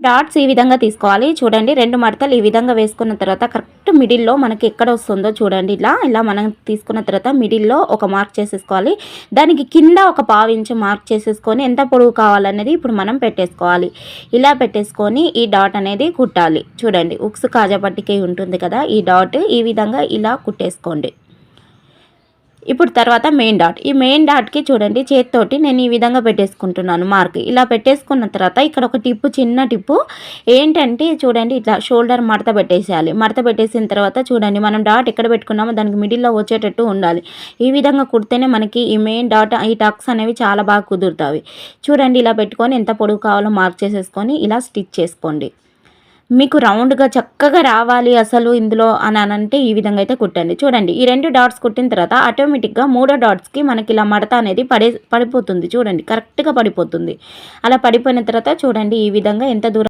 Dots ఈ విధంగా తీసుకోవాలి. చూడండి 2 మడతలు ఈ విధంగా వేసుకున్న తర్వాత కరెక్ట్ మిడిల్‌లో మనకి ఎక్కడ వస్తుందో చూడండి. ఇలా మనం తీసుకున్న తర్వాత మిడిల్‌లో ఒక మార్క్ చేసేసుకోవాలి. దానికి కింద ఒక పావు ఇంచు మార్క్ చేసేసుకొని ఎంత పొడవు కావాలనేది ఇప్పుడు మనం పెట్టేసుకోవాలి. ఇలా పెట్టేసుకొని ఈ డాట్ అనేది కుట్టాలి. చూడండి ఉక్సు కాజా పట్టికి ఉంటుంది కదా, ఈ డాట్ ఈ విధంగా ఇలా కుట్టేసుకోండి. ఇప్పుడు తర్వాత మెయిన్ డాట్. ఈ మెయిన్ డాట్‌కి చూడండి చేత్తోటి నేను ఈ విధంగా పెట్టేసుకుంటున్నాను మార్క్. ఇలా పెట్టేసుకున్న తర్వాత ఇక్కడ ఒక టిప్పు, చిన్న టిప్పు ఏంటంటే చూడండి ఇట్లా షోల్డర్ మడత పెట్టేసేయాలి. మడత పెట్టేసిన తర్వాత చూడండి మనం డాట్ ఎక్కడ పెట్టుకున్నామో దానికి మిడిల్‌లో వచ్చేటట్టు ఉండాలి. ఈ విధంగా కుడితేనే మనకి ఈ మెయిన్ డాట్, ఈ టక్స్ అనేవి చాలా బాగా కుదురుతాయి. చూడండి ఇలా పెట్టుకొని ఎంత పొడవు కావాలో మార్క్ చేసేసుకొని ఇలా స్టిచ్ చేసుకోండి. మీకు రౌండ్‌గా చక్కగా రావాలి అసలు ఇందులో అని అనంటే ఈ విధంగా అయితే కుట్టండి. చూడండి ఈ 2 డాట్స్ కుట్టిన తర్వాత ఆటోమేటిక్‌గా మూడో డాట్స్‌కి మనకి ఇలా మడత అనేది పడిపోతుంది. చూడండి కరెక్ట్‌గా పడిపోతుంది. అలా పడిపోయిన తర్వాత చూడండి ఈ విధంగా ఎంత దూరం